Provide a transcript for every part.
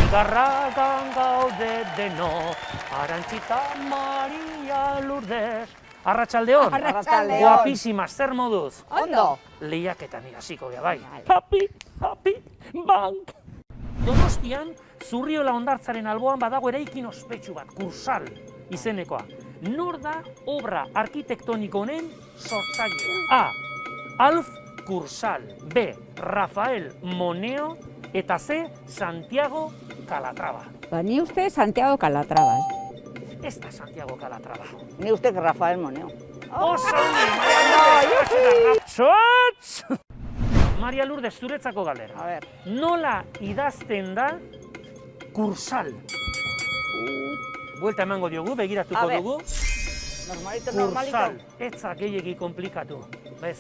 Garragan gaude deno, Arantxita Maria Lourdes. Arratsaldeon. Arratsaldeon. Guapísimas, zer moduz? Ondo. Lehiaketan hasiko gara, bai. Happy bank. Donostian, Zurriola hondartzaren alboan badago eraikin ospetsu bat, Kursal izenekoa. Nor da obra arkitektoniko honen sortzailea? A. Alf Kursal. B. Rafael Moneo. Eta C. Santiago Calatrava. Ba, ni uste Santiago Calatrava. Ez da Santiago Calatrava. Ni uste que Rafael Moneo. Oso ondo! Sotz! Maria Lourdes, zuretzako galdera. A ver. Nola idazten da Kursal? Buelta emango diogu, begiratuko dugu. Normalito, Kursal, normalito. etza gehiegi komplikatu. Bez,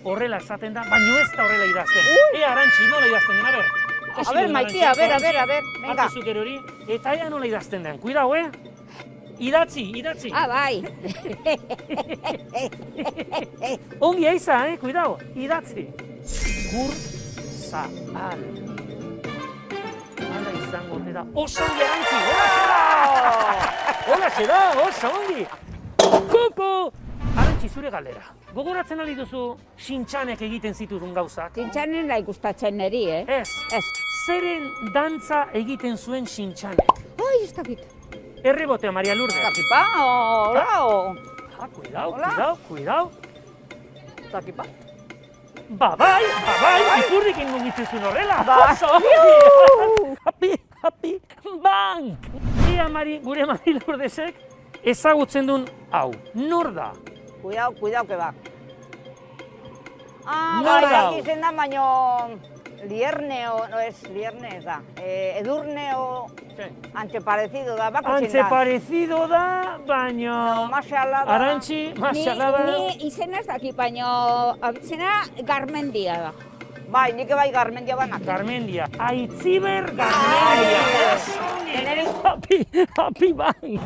horrela esaten da, baino ez da horrela idazten. Ea, Arantxi, nola idazten den, a ber. A ver, Maiti, a ver, venga. Hartu zuk hori, eta ea nola idazten den. Kuidao, Idatzi. Ah, bai. Ongi eiza, kuidao, idatzi. Kursal. Hala izango te da. Oso ongi, Arantxi, hola se da, oso ongi. Koko! Arantxi, zure galdera. Gogoratzen ali duzu Sintxanek egiten zituzun gauzak? Sintxanen nahi gustatzen neri, Ez. Zeren dantza egiten zuen Sintxanek? Ai, ez dakit. Errebotea, Maria Lourdes. Takipa, hola. Cuidao. Takipa. Bai, ipurrikin mugituzun horrela. Happy bank. Ea gure Maria Lourdesek ezagutzen duen hau. Nor da? Cuidao que va. Nor da? Bai, izen da, baino Lierneo, no es Lierne, ez da. Edurneo, antzeparecido da, bakotzen da. Antzeparecido da, baino... Masalada. Arantxi, masalada. Ni izena ez dakit, baino izena Garmendia da. Bai, nik bai Garmendia banak. Garmendia. Aitziber Garmendia. Happy bank.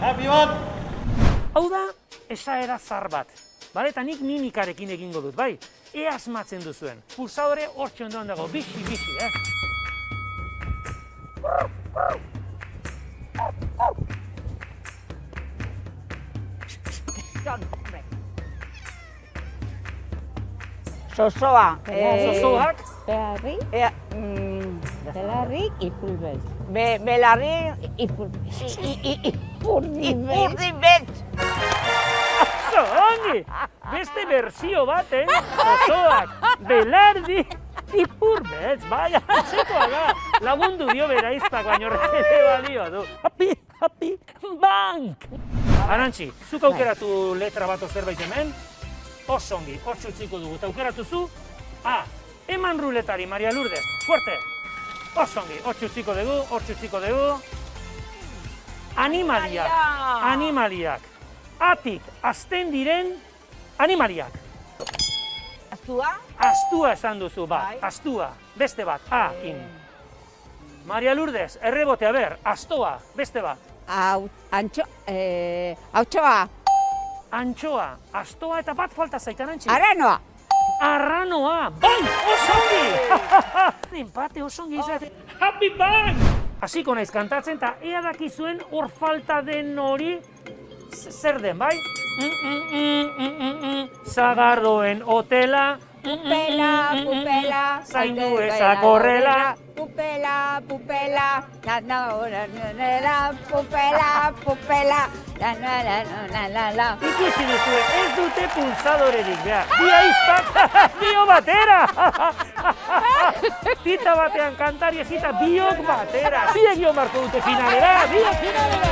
Hau da, esaera zar bat. Bale, eta nik mimikarekin egingo dut, bai? Ea asmatzen duzuen. Pulsadore hortxe ondoan dago, bixi, Zozoa. Zozoak. Belarrik ipulbet. Belarrik ipurdibet. Ongi! Beste berzio bat, Zozoak, belardi, ipurbetz, bai, antzekoa da. Lagundu dio beraiztak, baino horrele balio du. Happy bank! Arantxi, zuk aukeratu letra bat zerbait hemen? Oso ongi, hortxe utziko dugu. Eta aukeratu zu? A. Eman ruletari, Maria Lourdes. Fuerte! Oso ongi, hortxe utziko dugu. Animaliak. Atik azten diren animaliak. Astua? Astua esan duzu, bat. Astua. Beste bat, A-kin. Maria Lourdes, errebote, a ber, astoa, beste bat. Antxoa. Antxoa, astoa eta bat falta zaitan antxi. Arranoa. Arranoa, bai, osongi! Empate osongi izate. Happy bank! Hasiko naiz kantatzen eta ea dakizuen hor falta den hori zer den, bai? Zagardoen hotela. Pupela. Zaindu ezak horrela. Pupela. Ikusi duzue, ez dute pulsadorerik behar. Bi aizpak, bio batera! Tita batean kantari ezita biok batera. Biek jo marko dute finalera, biok finalera!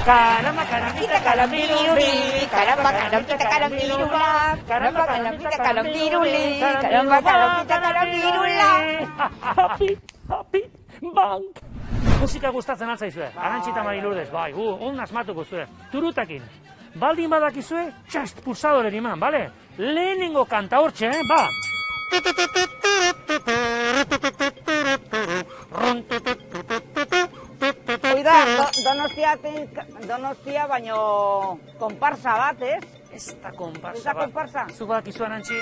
Caramba, carambita, calambiruli, caramba, carambita, calambirula, caramba, carambita, calambiruli, caramba, carambita, calambirula. Happy bank! Musika gustatzen altzaizue, Arantxi eta Maria Lourdes, bai, on asmatuko zue. Turutakin, baldin badakizue, txast pulsadoren iman, bale? Lehenengo kanta hortxe, ba! Oida, Donostia baino konparsa bat, ez? Ez da konparsa Ez da bat. konparsa. Zubak izuan antxi.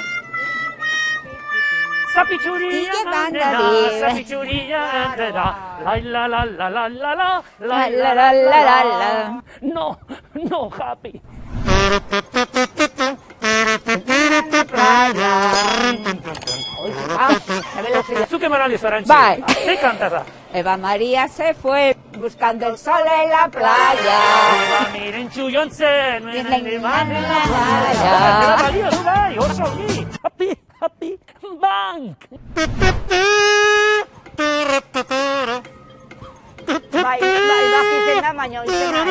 Zapitxuria Tike bandera, bandari. zapitxuria bandera, la la la la la la la, La la la la la la. No, no, happy. Zuke manalio zarantxi. Bai. Ze kanta da? Eva María se fue buscando el sol en la playa. Miren txuiontzen, Miren Zera balio du bai, oso ongi. Happy, happy, bank. Bai, bakitzen da, baino izena,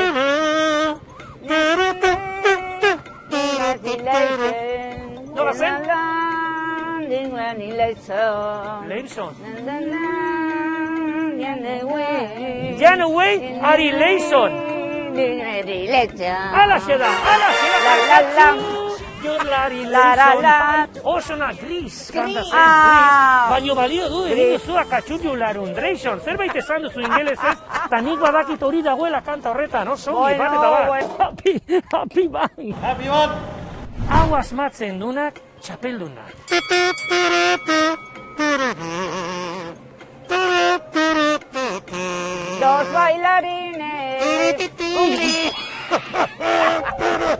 Nola zen? Congratulations. Leibson. Jan Away, Ari Leison. Ala xe da, La, la. Jorlari La, la, la. Leison. Osona gris, kanta zen, Ah. gris. Baino balio du, egin duzu akatxullu larundreison. Zerbait esan duzu ingeles ez, eta nik badakit hori dagoela kanta horretan, oso ongi, bat eta bat. Bueno. Happy bang. Happy one! Hau asmatzen dunak, txapeldunak. Dos bailarines.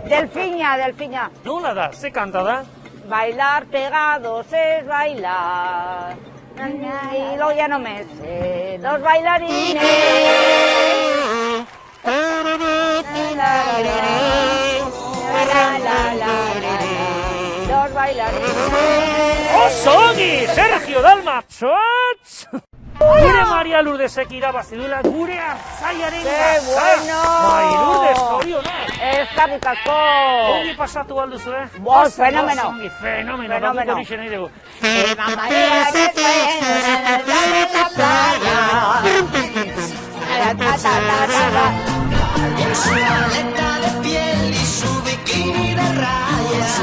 Delfiña. Nola da, ze kanta da? Bailar pegados es bailar. Y luego ya no me sé. Dos bailarines. Dos bailarines. Oso ongi, Sergio Dalma. Txotz! Gure Maria Lourdesek irabazi duela gure hartzaiaren ¡Qué gasa. bueno! Bai, Lourdes, zorionak. Eskerrik asko. Ongi pasatu alduzu, eh? Bos, fenomeno. Oso ongi, fenomeno. Fenomeno. Bakuko horixe nahi dugu. Eva María que fue en la playa. En su maleta de piel y su bikini de rayas.